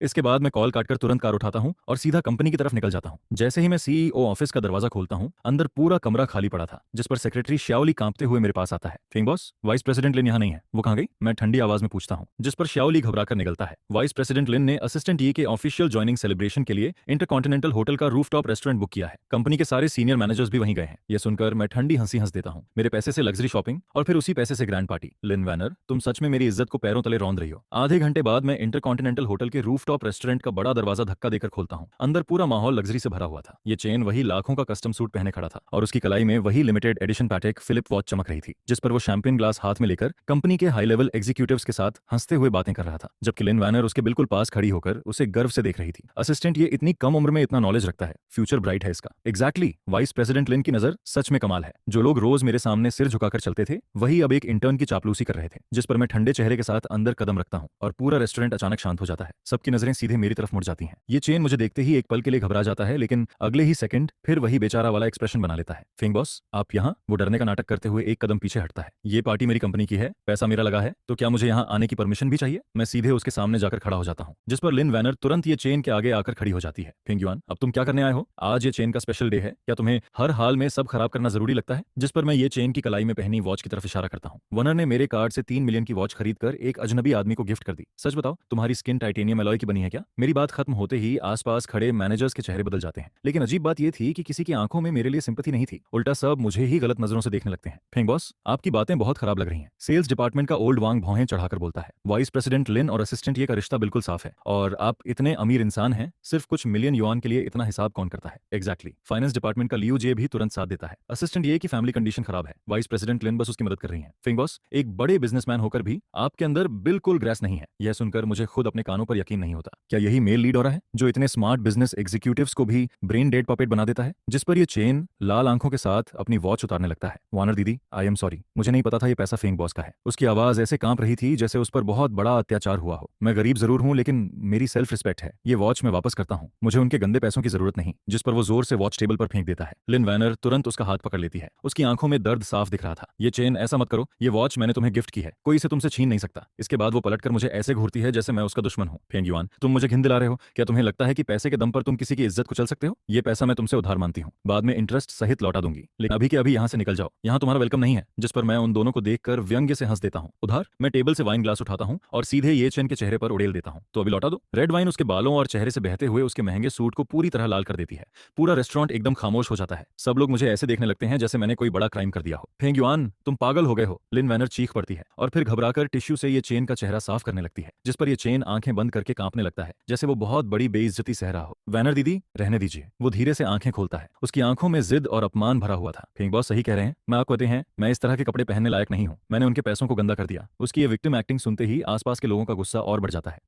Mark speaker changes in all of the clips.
Speaker 1: इसके बाद मैं कॉल काटकर तुरंत कार उठाता हूँ और सीधा कंपनी की तरफ निकल जाता हूँ। जैसे ही मैं सीईओ ऑफिस का दरवाजा खोलता हूँ, अंदर पूरा कमरा खाली पड़ा था, जिस पर सेक्रेटरी श्याओली कांपते हुए मेरे पास आता है। फिंग बॉस, वाइस प्रेसिडेंट लिन यहाँ नहीं है, वो कहाँ गई? मैं ठंडी आवाज में पूछता हूँ, जिस पर श्याओली घबराकर निकलता है। वाइस प्रेसिडेंट लिन ने असिस्टेंट ये के ऑफिशियल ज्वाइनिंग सेलिब्रेशन के लिए इंटरकॉन्टिनेंटल होटल का रूफटॉप रेस्टोरेंट बुक किया है। कंपनी के सारे सीनियर मैनेजर्स भी वहीं गए हैं। यह सुनकर मैं ठंडी हंसी हंस देता हूँ। मेरे पैसे से लग्जरी शॉपिंग और फिर उसी पैसे से ग्रैंड पार्टी। लिन वैनर, तुम सच में मेरी इज्जत को पैरों तले रौंद रही हो। आधे घंटे बाद मैं इंटरकॉन्टिनेंटल होटल के रूफटॉप रेस्टोरेंट का बड़ा दरवाजा धक्का देकर खोलता हूँ। अंदर पूरा माहौल लग्जरी से भरा हुआ था। ये चेन वही लाखों का कस्टम सूट पहने खड़ा था और उसकी कलाई में वही limited edition Patek Philippe watch चमक रही थी, जिस पर वो शैंपेन ग्लास हाथ में लेकर कंपनी के हाई लेवल एग्जीक्यूटिव्स के साथ हंसते हुए बातें कर रहा था, जबकि लिन वैनर उसके बिल्कुल पास खड़ी होकर उसे गर्व से देख रही थी। असिस्टेंट ये इतनी कम उम्र में इतना नॉलेज रखता है, फ्यूचर ब्राइट है इसका। एग्जैक्टली, वाइस प्रेसिडेंट लिन की नजर सच में कमाल है। जो लोग रोज मेरे सामने सिर झुकाकर चलते थे, वही अब एक इंटर्न की चापलूसी कर रहे थे, जिस पर मैं ठंडे चेहरे के साथ अंदर कदम रखता हूँ और पूरा रेस्टोरेंट अचानक शांत हो जाता है। सबकी नजरें सीधे मेरी तरफ मुड़ जाती हैं। ये चेन मुझे देखते ही एक पल के लिए घबरा जाता है, लेकिन अगले ही सेकंड फिर वही बेचारा वाला एक्सप्रेशन बना लेता है। फिंग बॉस, आप यहाँ? वो डरने का नाटक करते हुए एक कदम पीछे हटता है। ये पार्टी मेरी कंपनी की है, पैसा मेरा लगा है, तो क्या मुझे यहाँ आने की परमिशन भी चाहिए? मैं सीधे उसके सामने जाकर खड़ा हो जाता हूँ, जिस पर लिन वैनर तुरंत ये चेन के आगे आकर खड़ी हो जाती है। फिंग युआन, अब तुम क्या करने आए हो? आज ये चेन का स्पेशल डे है, क्या तुम्हें हर हाल में सब खराब करना जरूरी लगता है? जिस पर मैं ये चेन की कलाई में पहनी वॉच की तरफ इशारा करता हूँ। वनर ने मेरे कार्ड से 3 मिलियन की वॉच खरीदकर एक अजनबी आदमी को गिफ्ट कर दी। सच बताओ, तुम्हारी स्किन टाइटेनियम अलॉय की बनी है क्या? मेरी बात खत्म होते ही आसपास खड़े मैनेजर्स के चेहरे बदल जाते हैं, लेकिन अजीब बात यह थी कि किसी की आंखों में मेरे लिए सिंपैथी नहीं थी। उल्टा सब मुझे ही गलत नजरों से देखने लगते हैं। फिंग बॉस, आपकी बातें बहुत खराब लग रही हैं। सेल्स डिपार्टमेंट का ओल्ड वांग भौहें चढ़ाकर बोलता है। वाइस प्रेसिडेंट लिन और असिस्टेंट ये का रिश्ता बिल्कुल साफ है, और आप इतने अमीर इंसान हैं, सिर्फ कुछ मिलियन युआन के लिए इतना हिसाब कौन करता है? एग्जैक्टली, फाइनेंस डिपार्टमेंट का लियू जे भी तुरंत साथ देता है। असिस्टेंट ये की फैमिली कंडीशन खराब है, वाइस प्रेसिडेंट लिन बस उसकी मदद कर रही है। फिंग बॉस, एक बड़े बिजनेसमैन होकर भी आपके अंदर बिल्कुल ग्रेस नहीं है। यह सुनकर मुझे खुद अपने कानों पर यकीन नहीं होता। क्या यही मेल लीड हो रहा है, जो इतने स्मार्ट बिजनेस एग्जीक्यूटिव्स को भी ब्रेन डेड पपेट बना देता है? जिस पर यह चेन लाल आंखों के साथ अपनी वॉच उतारने लगता है। वानर दीदी, आई एम सॉरी, मुझे नहीं पता था ये पैसा फिंग बॉस का है। उसकी आवाज ऐसे कांप रही थी जैसे उस पर बहुत बड़ा अत्याचार हुआ हो। मैं गरीब जरूर हूं, लेकिन मेरी सेल्फ रिस्पेक्ट है। ये वॉच मैं वापस करता हूं, मुझे उनके गंदे पैसों की जरूरत नहीं। जिस पर वो जोर से वॉच टेबल पर फेंक देता है। लिन वैनर तुरंत उसका हाथ पकड़ लेती है। उसकी आंखों में दर्द साफ दिख रहा था। ये चेन, ऐसा मत करो, ये वॉच मैंने तुम्हें गिफ्ट की है, कोई इसे तुमसे छीन नहीं सकता। इसके बाद वो पलटकर मुझे ऐसे घूरती है जैसे मैं उसका दुश्मन हूं। फेंग युआन, तुम मुझे घिन दिला रहे हो? क्या तुम्हें लगता है कि पैसे के दम पर तुम किसी की इज्जत कुचल सकते हो? ये पैसा मैं तुमसे उधार मानती हूँ, बाद में इंटरेस्ट सहित लौटा दूंगी, लेकिन अभी के अभी यहाँ से निकल जाओ, यहाँ तुम्हारा वेलकम नहीं है। जिस पर मैं उन दोनों को देखकर व्यंग्य से हंस देता हूँ। उधार? मैं टेबल से वाइन ग्लास उठाता हूँ और सीधे ये चेन के चेहरे पर उड़ेल देता हूँ। तो अभी लौटा दो। रेड वाइन उसके बालों और चेहरे से बहते हुए उसके महंगे सूट को पूरी तरह लाल कर देती है। पूरा रेस्टोरेंट एकदम खामोश हो जाता है। सब लोग मुझे ऐसे देखने लगते हैं जैसे मैंने कोई बड़ा क्राइम कर दिया हो। फेंग युआन, तुम पागल हो गए हो? लिन वैनर चीख पड़ती है और फिर घबराकर टिश्यू से ये चेन का चेहरा साफ करने लगती है, जिस पर यह चेन आंखें बंद करके कांपने लगता है, जैसे वो बहुत बड़ी बेइज्जती सह रहा हो। वैनर दीदी, रहने दीजिए। वो धीरे से आंखें खोलता है। उसकी आंखों में जिद और अपमान भरा हुआ था। फिंग बॉस सही कह रहे हैं, मैं आपको कहते हैं, मैं इस तरह के कपड़े पहनने लायक नहीं हूं। मैंने उनके पैसों को गंदा कर दिया। उसकी ये विक्टिम एक्टिंग सुनते ही आसपास के लोगों का गुस्सा और बढ़ जाता है।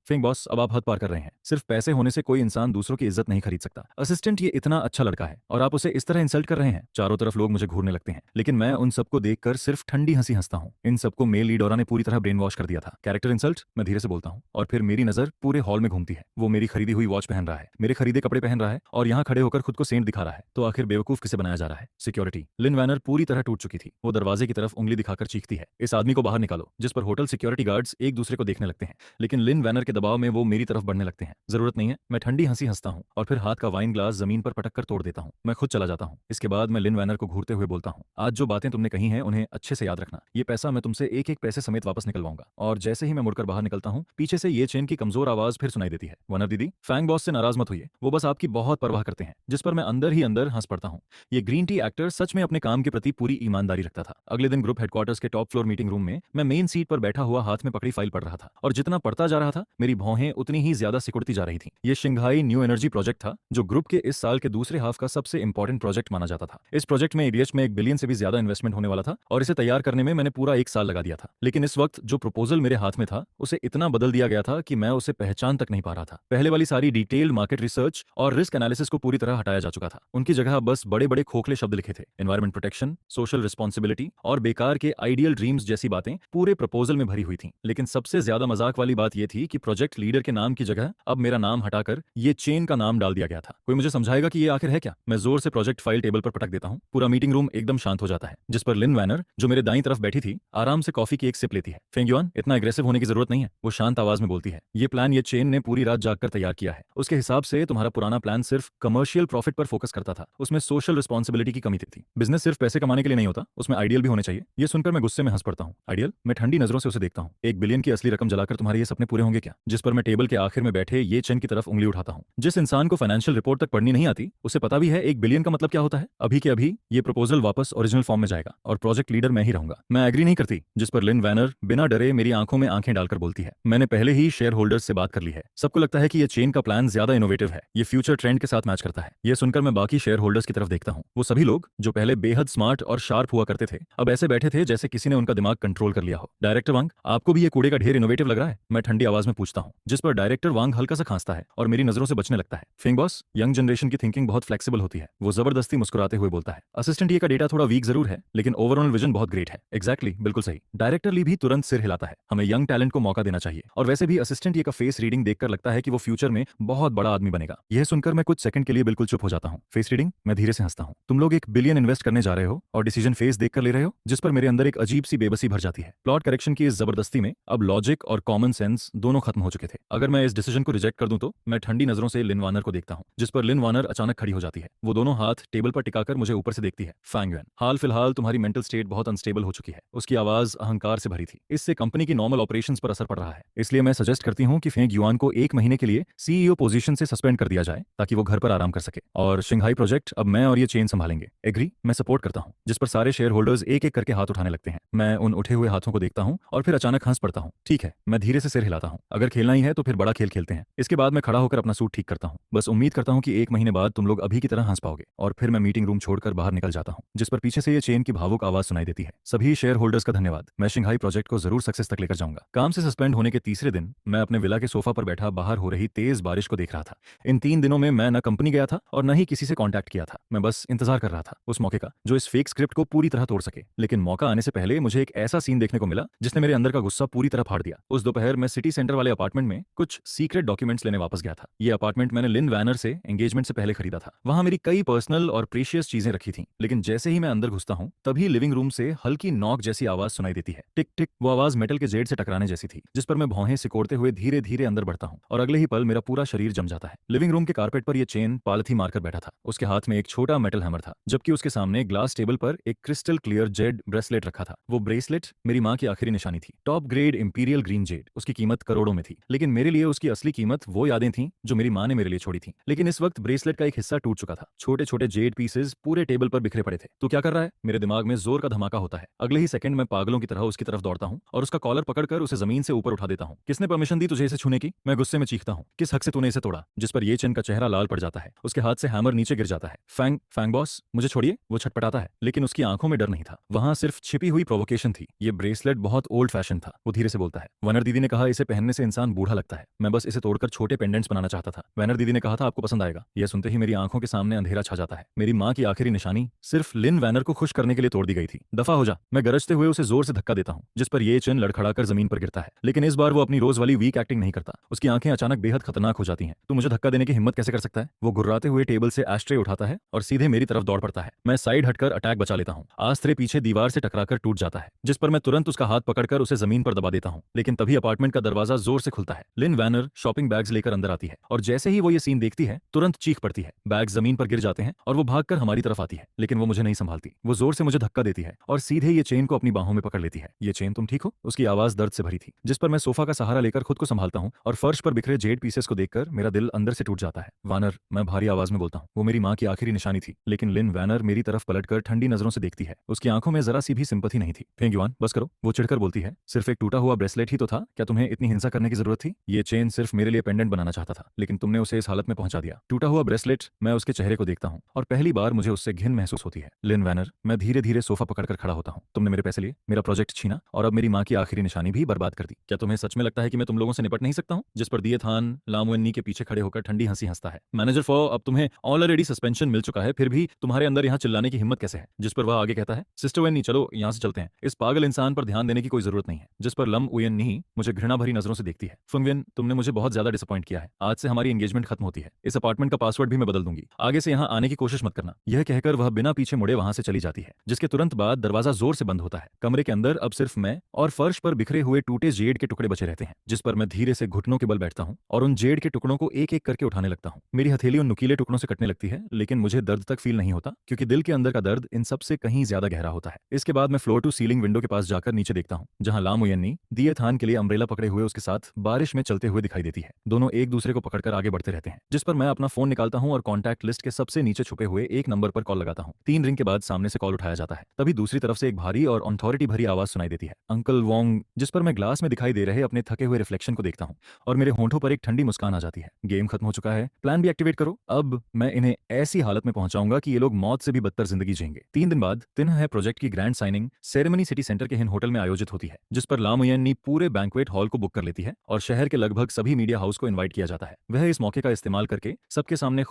Speaker 1: फिंग बॉस, अब आप हद पार कर रहे हैं। सिर्फ पैसे होने से कोई इंसान दूसरों की इज्जत नहीं खरीद सकता। असिस्टेंट ये इतना अच्छा लड़का है और आप उसे इस तरह इंसल्ट कर रहे हैं। चारों तरफ लोग मुझे घूरने लगते हैं, लेकिन मैं उन सबको देखकर सिर्फ ठंडी हंसी हंसता हूँ। इन सबको मेल लीडोरा ने पूरी तरह ब्रेन वॉश कर दिया था। कैरेक्टर इंसल्ट, मैं धीरे से बोलता हूँ, और फिर मेरी नजर पूरे हॉल में घूमती है। वो मेरी खरीदी हुई वॉच पहन रहा है, मेरे खरीदे कपड़े पहन रहा है, और यहाँ खड़े होकर खुद को सेंट दिखा रहा है। तो आखिर बेवकूफ किसे बनाया जा रहा है? सिक्योरिटी। लिन वैनर पूरी तरह टूट चुकी थी। वो दरवाजे की तरफ उंगली दिखाकर चीखती है, इस आदमी को बाहर निकालो। जिस पर होटल सिक्योरिटी गार्ड्स एक दूसरे को देखने लगते हैं, लेकिन लिन वैनर के दबाव में वो मेरी तरफ बढ़ने लगते हैं। जरूरत नहीं है, मैं ठंडी हंसी हंसता हूँ और फिर हाथ का वाइन ग्लास जमीन पर पटक कर तोड़ देता हूँ। मैं खुद चला जाता हूँ। इसके बाद मैं लिन वैनर को घूरते हुए बोलता हूँ, आज जो बातें तुमने कही हैं उन्हें अच्छे से याद रखना। ये पैसा मैं तुमसे एक एक पैसे समेत वापस निकलवाऊंगा। और जैसे ही मैं मुड़कर बाहर निकलता हूँ, पीछे से ये चेन की कमजोर आवाज फिर सुनाई देती है। वनर दीदी, फैंग बॉस से नाराज मत होइए, वो बस आपकी बहुत परवाह करते हैं। जिस पर मैं अंदर ही अंदर हंस पड़ता हूँ। ये ग्रीन टी एक्टर सच में अपने काम के प्रति पूरी ईमानदारी रखता था। अगले दिन ग्रुप हेडक्वार्टर्स के टॉप फ्लोर मीटिंग रूम में मैं मेन सीट पर बैठा हुआ हाथ में पकड़ी फाइल पढ़ रहा था, और जितना पढ़ता जा रहा था मेरी भौहें उतनी ही ज्यादा सिकुड़ती जा रही थी। ये शंघाई न्यू एनर्जी प्रोजेक्ट था, जो ग्रुप के इस साल के दूसरे हाफ का सबसे इंपॉर्टेंट प्रोजेक्ट माना जाता था। इस प्रोजेक्ट में एडीएच में 1 बिलियन से भी ज्यादा इन्वेस्टमेंट होने वाला था, और इसे तैयार करने में मैंने पूरा 1 साल लगा दिया था। लेकिन इस वक्त जो प्रपोजल मेरे हाथ में था, उसे इतना बदल दिया गया था कि मैं उसे पहचान तक नहीं पा रहा था। पहले वाली सारी डिटेल्ड मार्केट रिसर्च और रिस्क एनालिसिस को पूरी तरह हटाया जा चुका था। उनकी जगह बस बड़े बड़े खोखले शब्द लिखे थे। एनवायरमेंट प्रोटेक्शन, सोशल रिस्पॉन्सिबिलिटी और बेकार के आइडियल ड्रीम्स जैसी बातें पूरे प्रपोजल में भरी हुई थी। लेकिन सबसे ज्यादा मजाक वाली बात यह थी कि प्रोजेक्ट लीडर के नाम की जगह अब मेरा नाम हटाकर ये चेन का नाम डाल दिया गया था। कोई मुझे समझाएगा कि ये आखिर है क्या? मैं जोर से प्रोजेक्ट फाइल टेबल पर पटक देता हूँ। पूरा मीटिंग रूम एकदम शांत हो जाता है, जिस पर लिन वैनर, जो मेरे दाईं तरफ बैठी थी, आराम से कॉफी की एक सिप लेती है। फेंग युआन, इतना एग्रेसिव होने की जरूरत नहीं है, वो शांत आवाज में बोलती है। है। ये प्लान ये चेन ने पूरी रात जागकर तैयार किया है। उसके हिसाब से तुम्हारा पुराना प्लान सिर्फ कमर्शियल प्रॉफिट पर फोकस करता था, उसमें सोशल रिस्पॉन्सिबिलिटी की कमी थी। बिजनेस सिर्फ पैसे कमाने के लिए नहीं होता, उसमें आइडियल भी होने चाहिए। ये सुनकर मैं गुस्से में हंस पड़ता हूँ। आइडियल? मैं ठंडी नजरों से उसे देखता हूँ। 1 बिलियन की असली रकम जलाकर तुम्हारे ये सपने पूरे होंगे क्या? जिस पर मैं टेबल के आखिर में बैठे ये चेन की तरफ उंगली उठाता हूँ। जिस इंसान को फाइनेंशियल रिपोर्ट तक पढ़नी नहीं आती उसे पता भी है 1 बिलियन का मतलब क्या होता है। अभी के अभी ये प्रपोजल वापस ओरिजिनल फॉर्म में जाएगा और प्रोजेक्ट लीडर मैं ही रहूंगा। मैं एग्री नहीं करती। जिस पर लिन वैनर बिना डरे मेरी आंखों में आंखें डालकर बोलती है, मैंने पहले ही शेयर होल्डर्स से बात कर ली है। सबको लगता है कि ये चेन का प्लान ज्यादा इनोवेटिव है, ये फ्यूचर ट्रेंड के साथ मैच करता है। ये सुनकर मैं बाकी शेयर होल्डर्स की तरफ देखता हूँ। वो सभी लोग जो पहले बेहद स्मार्ट और शार्प हुआ करते थे अब ऐसे बैठे थे जैसे किसी ने उनका दिमाग कंट्रोल कर लिया हो। डायरेक्टर वांग, आपको भी ये कूड़े का ढेर इनोवेटिव लग रहा है? मैं ठंडी आवाज में पूछता हूँ। जिस पर डायरेक्टर वांग हल्का सा खांसता है और मेरी नजरों से बचने लगता है। फिंग बॉस, यंग जनरेशन की थिंकिंग बहुत फ्लेक्सिबल होती है। वो जबरदस्ती मुस्कुराते हुए बोलता है, असिस्टेंट ये का डेटा थोड़ा वीक जरूर है लेकिन ओवरऑल विजन बहुत ग्रेट है। एग्जैक्टली, बिल्कुल सही। डायरेक्टर ली भी तुरंत सिर हिलाता है। हमें यंग टैलेंट को मौका देना चाहिए और वैसे भी असिस्टेंट ये का फेस रीडिंग देखकर लगता है कि वो फ्यूचर में बहुत बड़ा आदमी बनेगा। यह सुनकर मैं कुछ सेकंड के लिए बिल्कुल चुप हो जाता हूँ। Face reading? मैं धीरे से हंसता हूँ। तुम लोग 1 बिलियन इन्वेस्ट करने जा रहे हो और डिसीजन फेस देखकर ले रहे हो? जिस पर मेरे अंदर एक अजीब सी बेबसी भर जाती है। प्लॉट करेक्शन की इस जबरदस्ती में अब लॉजिक और कॉमन सेंस दोनों खत्म हो चुके थे। अगर मैं इस डिसीजन को रिजेक्ट कर दूं तो मैं ठंडी नजरों से लिन वानर को देखता हूँ। जिस पर लिन वानर अचानक खड़ी हो जाती है। वो दोनों हाथ टेबल पर टिकाकर मुझे ऊपर से देखती है। फैंग युएन, हाल फिलहाल तुम्हारी मेंटल स्टेट बहुत अनस्टेबल हो चुकी है। उसकी आवाज अहंकार से भरी थी। इससे कंपनी की नॉर्मल ऑपरेशंस पर असर पड़ रहा है। इसलिए मैं सजेस्ट करती हूँ कि फेंग युआन को 1 महीने के लिए सीईओ पोजीशन से सस्पेंड कर दिया जाए ताकि वो घर पर आराम कर सके और शंघाई प्रोजेक्ट अब मैं और ये चेन संभालेंगे। एग्री? मैं सपोर्ट करता हूँ। जिस पर सारे शेयर होल्डर्स एक एक करके हाथ उठाने लगते हैं। मैं उन उठे हुए हाथों को देखता हूँ और फिर अचानक हंस पड़ता हूँ। ठीक है, मैं धीरे से सिर हिलाता हूँ। अगर खेलना ही है तो फिर बड़ा खेल खेलते हैं। इसके बाद मैं खड़ा होकर अपना सूट ठीक करता हूँ। बस उम्मीद करता हूँ कि 1 महीने बाद तुम लोग अभी की तरह हंस पाओगे। और फिर मैं मीटिंग रूम छोड़कर बाहर निकल जाता हूँ। जिस पर पीछे से ये चेन की भावुक आवाज सुनाई देती है, सभी शेयर होल्डर्स का धन्यवाद। मैं शंघाई प्रोजेक्ट को जरूर सक्सेस तक लेकर जाऊंगा। काम से सस्पेंड होने के तीसरे दिन मैं अपने विला के सोफा पर बैठा बाहर हो रही तेज बारिश को देख रहा था। इन 3 दिनों में मैं न कंपनी गया था और न ही किसी से कॉन्टैक्ट किया था। मैं बस इंतजार कर रहा था उस मौके का जो इस फेक स्क्रिप्ट को पूरी तरह तोड़ सके। लेकिन मौका आने से पहले मुझे एक ऐसा सीन देखने को मिला जिसने मेरे अंदर का गुस्सा पूरी तरह फाड़ दिया। उस दोपहर मैं सिटी सेंटर वाले अपार्टमेंट में कुछ सीक्रेट डॉक्यूमेंट्स लेने वापस गया था। ये अपार्टमेंट मैंने लिन वैनर से एंगेजमेंट से पहले खरीदा था। वहां मेरी कई पर्सनल और प्रीशियस चीजें रखी थी। लेकिन जैसे ही मैं अंदर घुसता हूं तभी लिविंग रूम से हल्की नॉक जैसी आवाज सुनाई देती है। टिक टिक। वो आवाज मेटल के जेड से टकराने जैसी थी। जिस पर मैं भौहें सिकोड़ते हुए धीरे धीरे अंदर बढ़ता हूं और अगले ही पल मेरा पूरा शरीर जम जाता है। लिविंग रूम के कारपेट पर यह चेन पालथी मारकर बैठा था। उसके हाथ में एक छोटा मेटल हैमर था जबकि उसके सामने ग्लास टेबल पर एक क्रिस्टल क्लियर जेड ब्रेसलेट रखा था। वो ब्रेसलेट मेरी मां की आखिरी निशानी थी। Top grade imperial green Z. उसकी कीमत करोड़ों में थी लेकिन मेरे लिए उसकी असली कीमत वो यादें थीं जो मेरी मां ने मेरे लिए छोड़ी थी। लेकिन इस वक्त ब्रेसलेट का एक हिस्सा टूट चुका था। छोटे छोटे जेड पीसेस पूरे टेबल पर बिखरे पड़े थे। तो क्या कर रहा है? मेरे दिमाग में जोर का धमाका होता है। अगले ही सेकंड में पागलों की तरह उसकी तरफ दौड़ता हूं और उसका कॉलर पकड़कर उसे जमीन से ऊपर उठा देता हूं। किसने परमिशन दी तुझे इसे छूने की? मैं गुस्से में चीखता हूं। किस हक से तूने इसे तोड़ा? जिस पर ये चेन का चेहरा लाल पड़ जाता है। उसके हाथ से हैमर नीचे गिर जाता है। फैंग, फैंग बॉस मुझे छोड़िए। वो छटपटाता है लेकिन उसकी आंखों में डर नहीं था। वहां सिर्फ छिपी हुई प्रोवोकेशन थी। ये ब्रेसलेट बहुत ओल्ड फैशन था। वो धीरे से बोलता है, वनर दीदी ने कहा इसे पहनने से इंसान बूढ़ा लगता है। मैं बस इसे तोड़कर छोटे पेंडेंट्स बनाना चाहता था। वनर दीदी ने कहा था आपको पसंद आएगा। यह सुनते ही मेरी आंखों के सामने अंधेरा छा जाता है। मेरी मां की आखिरी निशानी सिर्फ लिन वैनर को खुश करने के लिए तोड़ दी गई थी। दफा हो जा। मैं गरजते हुए उसे जोर से धक्का देता हूं जिस पर ये चेन लड़खड़ाकर जमीन पर गिरता है। लेकिन इस बार वो अपनी रोज वाली वीक एक्टिंग नहीं करता। उसकी आंखें अचानक बेहद खतरनाक हो जाती हैं। तू मुझे धक्का देने की हिम्मत कैसे कर सकता है? वो गुर्राते हुए टेबल से एस्ट्रे उठाता है और सीधे मेरी तरफ दौड़ पड़ता है। मैं साइड हटकर अटैक बचा लेता हूं। आस्त्रे पीछे दीवार से टकराकर टूट जाता है जिस पर मैं तुरंत उसका हाथ पकड़कर उसे जमीन पर दबा देता हूं। लेकिन तभी अपार्टमेंट का दरवाजा जोर से खुलता है। लिन वैनर शॉपिंग बैग्स लेकर अंदर आती है और जैसे ही वो ये सीन देखती है तुरंत चीख पड़ती है। बैग जमीन पर गिर जाते हैं और वो भागकर हमारी तरफ आती है लेकिन वो मुझे नहीं संभालती। वो जोर से मुझे धक्का देती है और सीधे ये चेन को अपनी बाहों में पकड़ लेती है। ये चेन, तुम ठीक हो? उसकी आवाज दर्द से भरी थी। जिस पर मैं सोफा का सहारा लेकर खुद को संभालता हूं और फर्श पर बिखरे जेड पीसेस को देखकर मेरा दिल अंदर से टूट जाता है। वानर, मैं भारी आवाज में बोलता हूं। वो मेरी मां की आखिरी निशानी थी। लेकिन लिन वैनर मेरी तरफ पलटकर ठंडी नजरों से देखती है। उसकी आंखों में जरा सी भी सिंपैथी नहीं थी। फेंग युआन, बस करो। वो चिढ़कर बोलती है, सिर्फ एक टूटा हुआ ब्रेसलेट ही तो था, क्या तुम्हें इतनी हिंसा करने की जरूरत थी? ये चेन सिर्फ मेरे लिए पेंडेंट बनाना चाहता था लेकिन तुमने उसे इस हालत में पहुंचा दिया। टूटा हुआ ब्रेसलेट। मैं उसके चेहरे को देखता हूं और पहली बार मुझे उससे घिन महसूस होती है। लिन वैनर, मैं धीरे धीरे सोफा पकड़कर खड़ा होता हूं। तुमने मेरे पैसे लिए, मेरा प्रोजेक्ट छीना और अब मेरी मां की आखिरी निशानी भी बर्बाद कर दी। क्या तुम्हें सच में लगता है कि मैं तुम लोगों से निपट नहीं सकता हूं? जिस पर दिए थान लामुन्नी के पीछे खड़े होकर ठंडी हंसी हंसता है। मैनेजर फॉर, अब तुम्हें ऑलरेडी सस्पेंशन मिल चुका है, फिर भी तुम्हारे अंदर यहाँ चिल्लाने की हिम्मत कैसे है? जिस पर वह आगे कहता है, सिस्टर वेन्नी चलो यहाँ से चलते हैं। इस पागल इंसान पर ध्यान देने की कोई जरूरत नहीं है। जिस पर लम उयन्नी मुझे घृणा भरी नजरों से देखती है। फुंगविन, तुमने मुझे बहुत ज्यादा डिसअपॉइंट किया है। आज से हमारी एंगेजमेंट खत्म होती है। इस अपार्टमेंट का पासवर्ड भी मैं बदल दूंगी। आगे से यहाँ आने की कोशिश मत करना। यह कहकर वह बिना पीछे मुड़े वहां से चली जाती है। जिसके तुरंत बाद दरवाजा जोर से बंद होता है। कमरे के अंदर अब सिर्फ मैं और फर्श पर बिखरे हुए टूटे जेड के टुकड़े बचे रहते हैं। जिस जिस पर मैं धीरे से घुटनों के बल बैठता हूँ और उन जेड के टुकड़ों को एक एक करके उठाने लगता हूँ। मेरी हथेली उन नुकीले टुकड़ों से कटने लगती है, लेकिन मुझे दर्द तक फील नहीं होता, क्योंकि दिल के अंदर का दर्द इन सब से कहीं ज्यादा गहरा होता है। इसके बाद मैं फ्लोर टू सीलिंग विंडो के पास जाकर नीचे देखता हूँ, जहाँ ला मुयन्नी दिए थान के लिए अम्ब्रेला पकड़े हुए उसके साथ बारिश में चलते हुए दिखाई देती है। दोनों एक दूसरे को पकड़कर आगे बढ़ते रहते हैं, जिस पर मैं अपना फोन निकालता हूँ और कॉन्टैक्ट लिस्ट के सबसे नीचे छुपे हुए एक नंबर पर कॉल लगाता हूँ। 3 रिंग के बाद सामने से कॉल उठाया जाता है। तभी दूसरी तरफ से एक भारी और अथॉरिटी भरी आवाज सुनाई देती है, अंकल वोंग। जिस पर मैं ग्लास में दिखाई दे रहे अपने थके हुए रिफ्लेक्शन को देखता हूँ और मेरे होंठों पर एक ठंडी मुस्कान आ जाती है। गेम खत्म हो चुका है, प्लान भी एक्टिवेट करो। अब मैं इन्हें ऐसी हालत में पहुंचाऊंगा कि ये लोग मौत से भी बदतर जिंदगी जिएंगे। 3 दिन बाद तिन्ह है प्रोजेक्ट की grand signing ceremony city centre के हिन होटल में आयोजित होती है, जिस पर ला मुयन्नी पूरे बैंक्वेट हॉल को बुक कर लेती है और शहर के लगभग सभी मीडिया हाउस को इन्वाइट किया जाता है। वह इस मौके का इस्तेमाल करके सबके सामने खुद